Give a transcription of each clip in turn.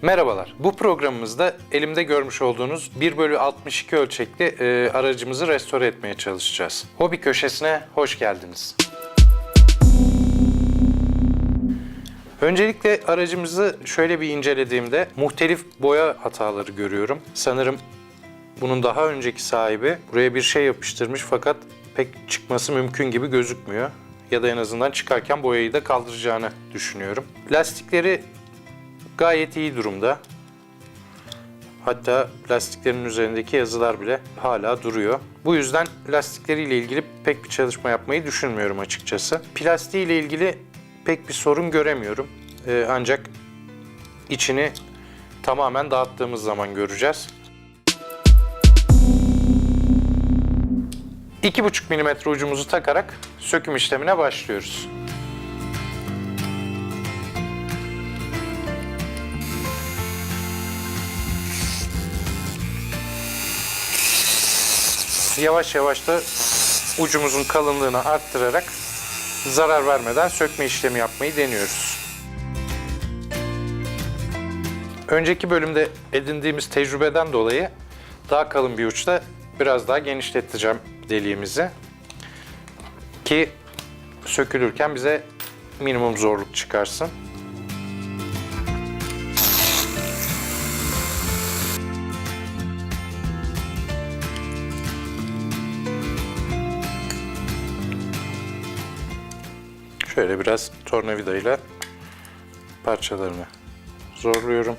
Merhabalar. Bu programımızda elimde görmüş olduğunuz 1/62 ölçekli aracımızı restore etmeye çalışacağız. Hobi köşesine hoş geldiniz. Öncelikle aracımızı şöyle bir incelediğimde muhtelif boya hataları görüyorum. Sanırım bunun daha önceki sahibi buraya bir şey yapıştırmış fakat pek çıkması mümkün gibi gözükmüyor. Ya da en azından çıkarken boyayı da kaldıracağını düşünüyorum. Lastikleri gayet iyi durumda. Hatta lastiklerin üzerindeki yazılar bile hala duruyor. Bu yüzden lastikleriyle ilgili pek bir çalışma yapmayı düşünmüyorum açıkçası. Plastiğiyle ilgili pek bir sorun göremiyorum. Ancak içini tamamen dağıttığımız zaman göreceğiz. 2,5 mm ucumuzu takarak söküm işlemine başlıyoruz. Yavaş yavaş da ucumuzun kalınlığını arttırarak zarar vermeden sökme işlemi yapmayı deniyoruz. Önceki bölümde edindiğimiz tecrübeden dolayı daha kalın bir uçla biraz daha genişleteceğim deliğimizi ki sökülürken bize minimum zorluk çıkarsın. Şöyle biraz tornavidayla parçalarını zorluyorum.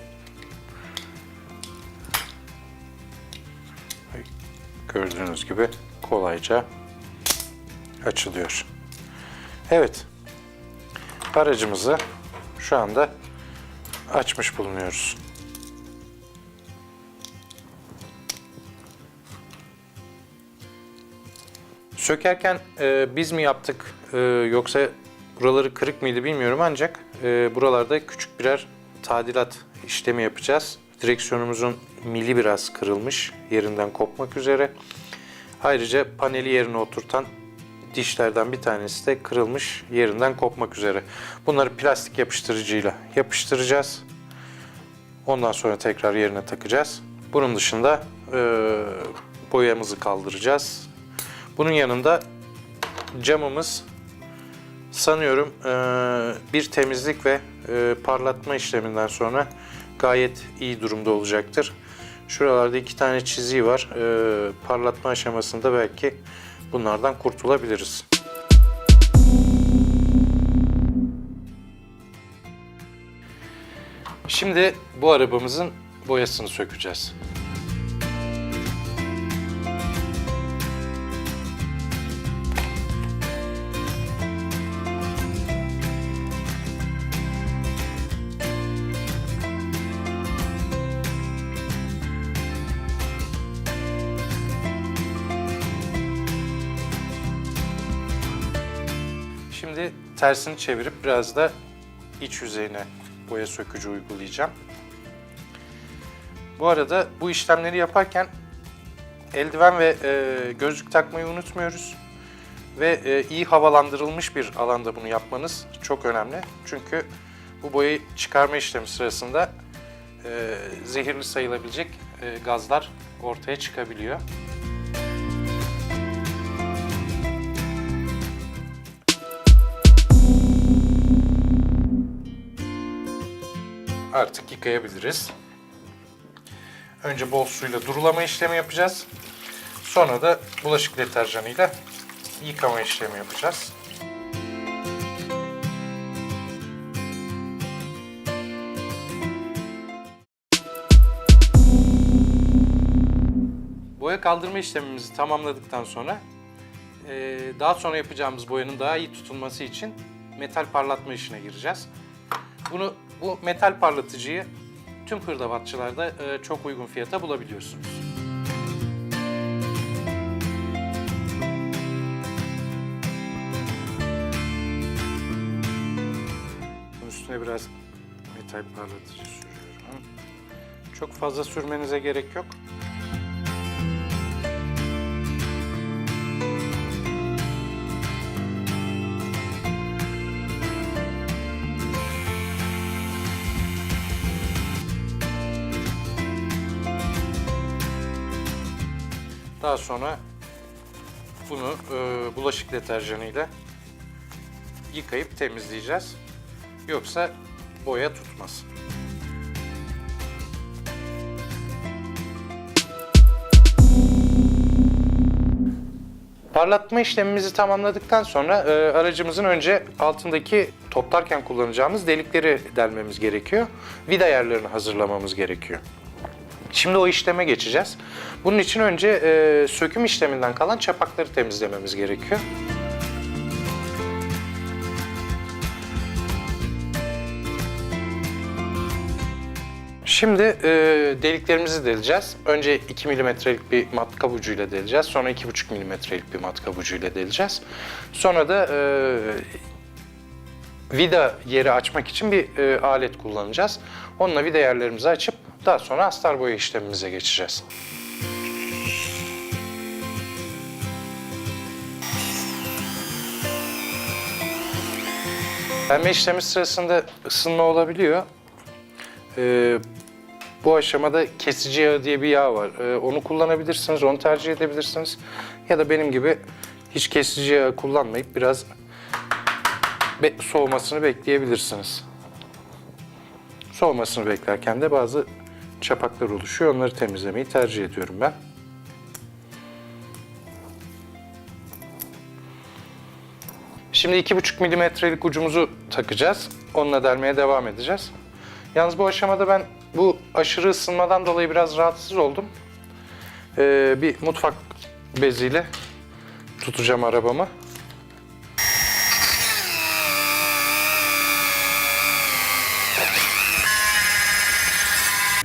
Gördüğünüz gibi kolayca açılıyor. Evet, aracımızı şu anda açmış bulunuyoruz. Sökerken biz mi yaptık yoksa buraları kırık mıydı bilmiyorum ancak buralarda küçük birer tadilat işlemi yapacağız. Direksiyonumuzun mili biraz kırılmış, yerinden kopmak üzere. Ayrıca paneli yerine oturtan dişlerden bir tanesi de kırılmış, yerinden kopmak üzere. Bunları plastik yapıştırıcıyla yapıştıracağız. Ondan sonra tekrar yerine takacağız. Bunun dışında boyamızı kaldıracağız. Bunun yanında camımız sanıyorum bir temizlik ve parlatma işleminden sonra gayet iyi durumda olacaktır. Şuralarda 2 tane çiziği var. Parlatma aşamasında belki bunlardan kurtulabiliriz. Şimdi bu arabamızın boyasını sökeceğiz. Şimdi tersini çevirip biraz da iç yüzeyine boya sökücü uygulayacağım. Bu arada bu işlemleri yaparken eldiven ve gözlük takmayı unutmuyoruz. Ve iyi havalandırılmış bir alanda bunu yapmanız çok önemli. Çünkü bu boyayı çıkarma işlemi sırasında zehirli sayılabilecek gazlar ortaya çıkabiliyor. Artık yıkayabiliriz. Önce bol suyla durulama işlemi yapacağız. Sonra da bulaşık deterjanıyla yıkama işlemi yapacağız. Boya kaldırma işlemimizi tamamladıktan sonra daha sonra yapacağımız boyanın daha iyi tutulması için metal parlatma işine gireceğiz. Bu metal parlatıcıyı tüm hırdavatçılarda çok uygun fiyata bulabiliyorsunuz. Bunun üstüne biraz metal parlatıcı sürüyorum. Çok fazla sürmenize gerek yok. Daha sonra bunu bulaşık deterjanıyla yıkayıp temizleyeceğiz. Yoksa boya tutmaz. Parlatma işlemimizi tamamladıktan sonra aracımızın önce altındaki toplarken kullanacağımız delikleri delmemiz gerekiyor. Vida ayarlarını hazırlamamız gerekiyor. Şimdi o işleme geçeceğiz. Bunun için önce söküm işleminden kalan çapakları temizlememiz gerekiyor. Şimdi deliklerimizi deleceğiz. Önce 2 milimetrelik bir matkap ucuyla deleceğiz. Sonra 2,5 milimetrelik bir matkap ucuyla deleceğiz. Sonra da vida yeri açmak için bir alet kullanacağız. Onunla vida yerlerimizi açıp daha sonra astar boya işlemimize geçeceğiz. Delme işlemi sırasında ısınma olabiliyor. Bu aşamada kesici yağı diye bir yağ var. Onu kullanabilirsiniz, onu tercih edebilirsiniz. Ya da benim gibi hiç kesici yağı kullanmayıp biraz soğumasını bekleyebilirsiniz. Soğumasını beklerken de bazı çapaklar oluşuyor. Onları temizlemeyi tercih ediyorum ben. Şimdi 2,5 milimetrelik ucumuzu takacağız. Onunla delmeye devam edeceğiz. Yalnız bu aşamada ben bu aşırı ısınmadan dolayı biraz rahatsız oldum. Bir mutfak beziyle tutacağım arabamı.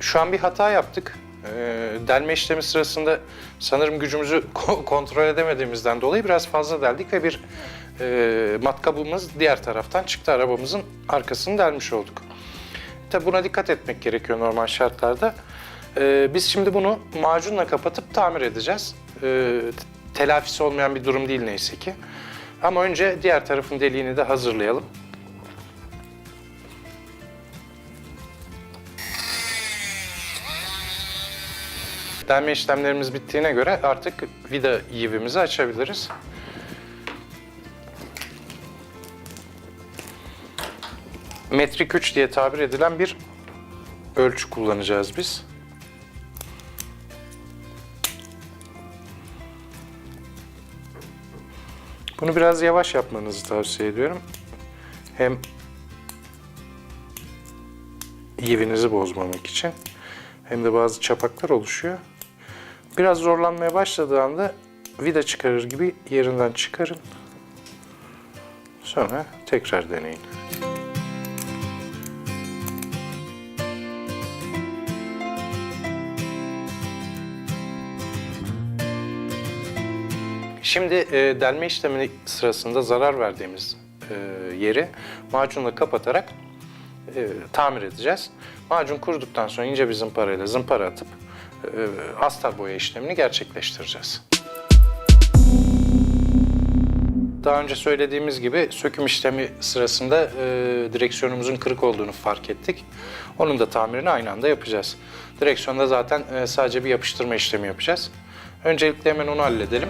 Şu an bir hata yaptık. Delme işlemi sırasında sanırım gücümüzü kontrol edemediğimizden dolayı biraz fazla deldik ve bir matkabımız diğer taraftan çıktı. Arabamızın arkasını delmiş olduk. Tabi buna dikkat etmek gerekiyor normal şartlarda. Biz şimdi bunu macunla kapatıp tamir edeceğiz. Telafisi olmayan bir durum değil neyse ki. Ama önce diğer tarafın deliğini de hazırlayalım. Delme işlemlerimiz bittiğine göre artık vida yivimizi açabiliriz. Metrik 3 diye tabir edilen bir ölçü kullanacağız biz. Bunu biraz yavaş yapmanızı tavsiye ediyorum. Hem yivinizi bozmamak için hem de bazı çapaklar oluşuyor. Biraz zorlanmaya başladığı anda vida çıkarır gibi yerinden çıkarın. Sonra tekrar deneyin. Şimdi delme işlemi sırasında zarar verdiğimiz yeri macunla kapatarak tamir edeceğiz. Macun kuruduktan sonra ince bir zımparayla zımpara atıp astar boya işlemini gerçekleştireceğiz. Daha önce söylediğimiz gibi söküm işlemi sırasında direksiyonumuzun kırık olduğunu fark ettik. Onun da tamirini aynı anda yapacağız. Direksiyonda zaten sadece bir yapıştırma işlemi yapacağız. Öncelikle hemen onu halledelim.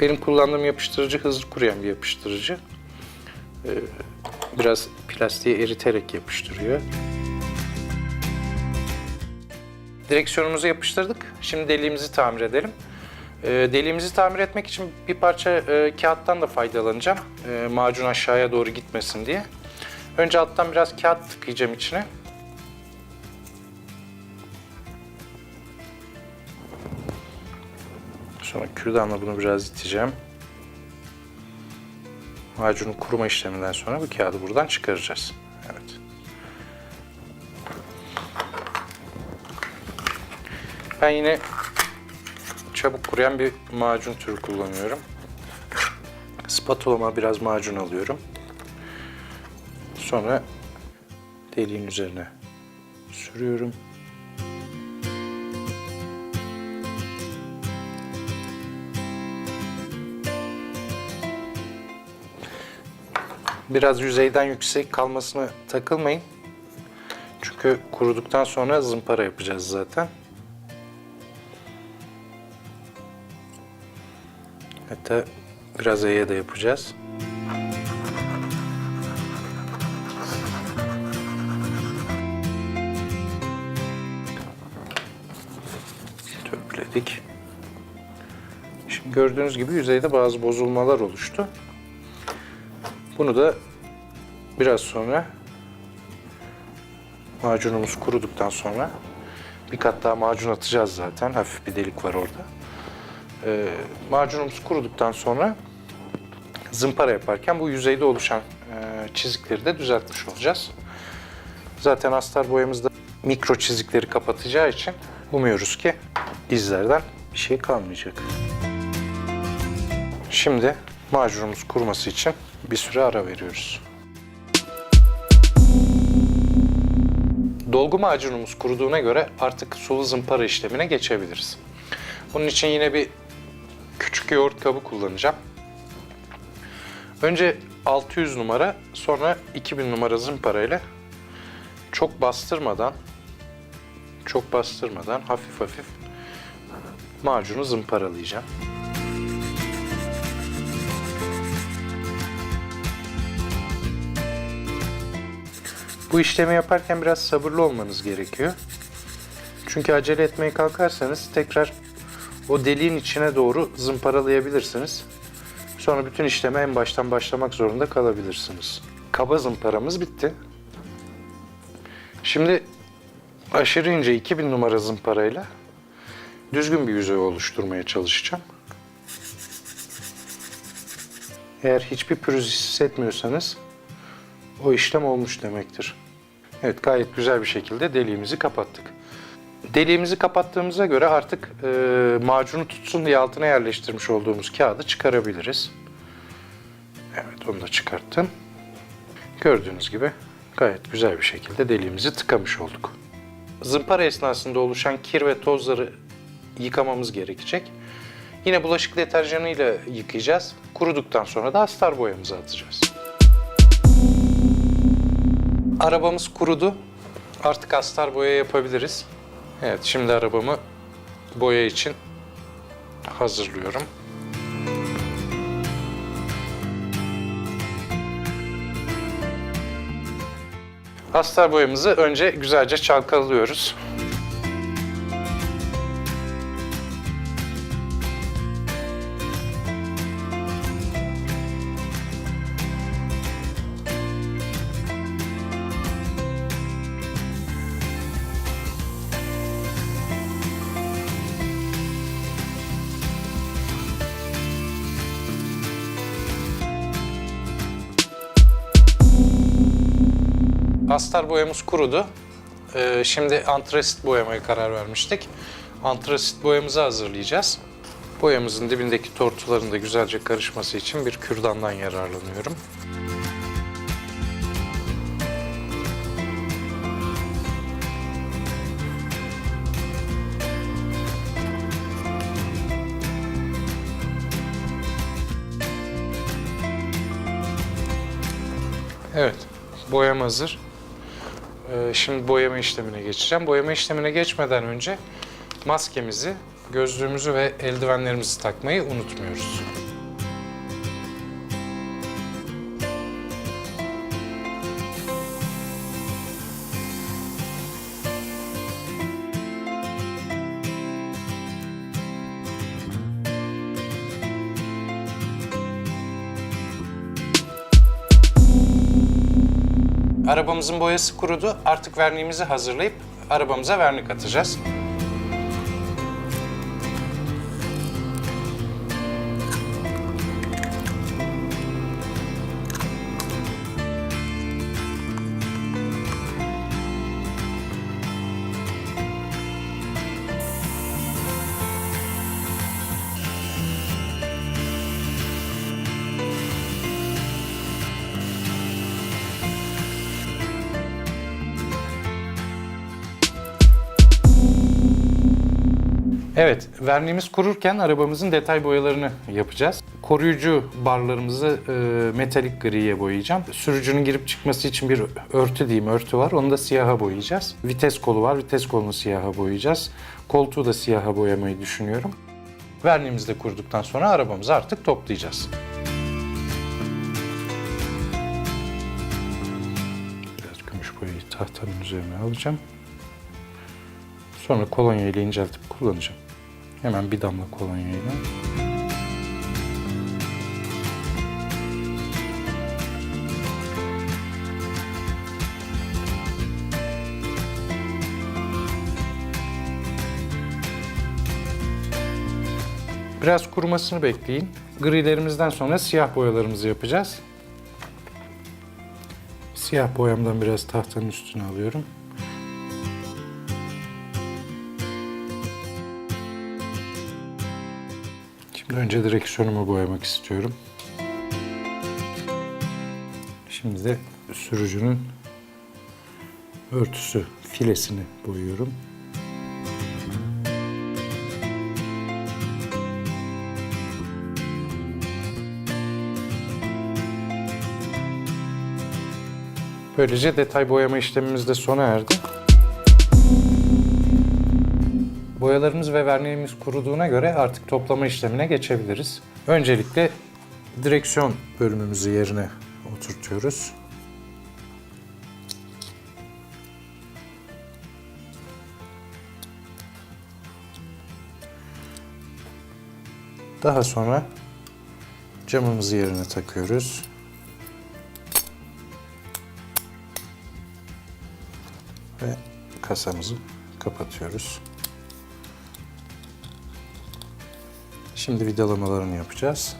Benim kullandığım yapıştırıcı hızlı kuruyan bir yapıştırıcı. Biraz plastiği eriterek yapıştırıyor. Direksiyonumuzu yapıştırdık. Şimdi deliğimizi tamir edelim. Deliğimizi tamir etmek için bir parça kağıttan da faydalanacağım. Macun aşağıya doğru gitmesin diye. Önce alttan biraz kağıt tıkayacağım içine. Sonra kürdanla bunu biraz iteceğim. Macunun kuruma işleminden sonra bu kağıdı buradan çıkaracağız. Evet. Ben yine çabuk kuruyan bir macun türü kullanıyorum. Spatulama biraz macun alıyorum. Sonra deliğin üzerine sürüyorum. Biraz yüzeyden yüksek kalmasına takılmayın. Çünkü kuruduktan sonra zımpara yapacağız zaten. Hatta biraz E'ye de yapacağız. Törpüledik. Şimdi gördüğünüz gibi yüzeyde bazı bozulmalar oluştu. Bunu da biraz sonra macunumuz kuruduktan sonra bir kat daha macun atacağız zaten. Hafif bir delik var orada. Macunumuz kuruduktan sonra zımpara yaparken bu yüzeyde oluşan çizikleri de düzeltmiş olacağız. Zaten astar boyamızda mikro çizikleri kapatacağı için umuyoruz ki izlerden bir şey kalmayacak. Şimdi macunumuz kuruması için bir süre ara veriyoruz. Dolgu macunumuz kuruduğuna göre artık sulu zımpara işlemine geçebiliriz. Bunun için yine bir küçük yoğurt kabı kullanacağım. Önce 600 numara, sonra 2000 numara zımpara ile çok bastırmadan hafif hafif macunu zımparalayacağım. Bu işlemi yaparken biraz sabırlı olmanız gerekiyor. Çünkü acele etmeye kalkarsanız tekrar o deliğin içine doğru zımparalayabilirsiniz. Sonra bütün işleme en baştan başlamak zorunda kalabilirsiniz. Kaba zımparamız bitti. Şimdi aşırı ince 2000 numara zımparayla düzgün bir yüzey oluşturmaya çalışacağım. Eğer hiçbir pürüz hissetmiyorsanız o işlem olmuş demektir. Evet, gayet güzel bir şekilde deliğimizi kapattık. Deliğimizi kapattığımıza göre artık macunu tutsun diye altına yerleştirmiş olduğumuz kağıdı çıkarabiliriz. Evet, onu da çıkarttım. Gördüğünüz gibi gayet güzel bir şekilde deliğimizi tıkamış olduk. Zımpara esnasında oluşan kir ve tozları yıkamamız gerekecek. Yine bulaşık deterjanıyla yıkayacağız. Kuruduktan sonra da astar boyamızı atacağız. Arabamız kurudu. Artık astar boya yapabiliriz. Evet, şimdi arabamı boya için hazırlıyorum. Astar boyamızı önce güzelce çalkalıyoruz. Astar boyamız kurudu. Şimdi antrasit boyamaya karar vermiştik. Antrasit boyamızı hazırlayacağız. Boyamızın dibindeki tortuların da güzelce karışması için bir kürdandan yararlanıyorum. Evet, boyam hazır. Şimdi boyama işlemine geçeceğim. Boyama işlemine geçmeden önce maskemizi, gözlüğümüzü ve eldivenlerimizi takmayı unutmuyoruz. Arabamızın boyası kurudu. Artık verniğimizi hazırlayıp arabamıza vernik atacağız. Evet, verniğimiz kururken arabamızın detay boyalarını yapacağız. Koruyucu barlarımızı metalik griye boyayacağım. Sürücünün girip çıkması için bir örtü var. Onu da siyaha boyayacağız. Vites kolu var. Vites kolunu siyaha boyayacağız. Koltuğu da siyaha boyamayı düşünüyorum. Verniğimizi de kurduktan sonra arabamızı artık toplayacağız. Biraz gümüş boyayı tahtanın üzerine alacağım. Sonra kolonya ile inceltip kullanacağım. Hemen bir damla kolonya ile. Biraz kurumasını bekleyin. Grilerimizden sonra siyah boyalarımızı yapacağız. Siyah boyamdan biraz tahtanın üstüne alıyorum. Şimdi önce direksiyonumu boyamak istiyorum. Şimdi de sürücünün örtüsü, filesini boyuyorum. Böylece detay boyama işlemimiz de sona erdi. Boyalarımız ve verniğimiz kuruduğuna göre artık toplama işlemine geçebiliriz. Öncelikle direksiyon bölümümüzü yerine oturtuyoruz. Daha sonra camımızı yerine takıyoruz. Ve kasamızı kapatıyoruz. Şimdi vidalamalarını yapacağız.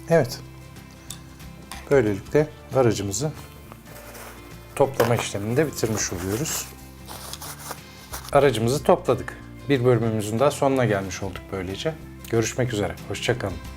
Evet. Böylelikle aracımızı toplama işlemini de bitirmiş oluyoruz. Aracımızı topladık. Bir bölümümüzün daha sonuna gelmiş olduk böylece. Görüşmek üzere. Hoşça kalın.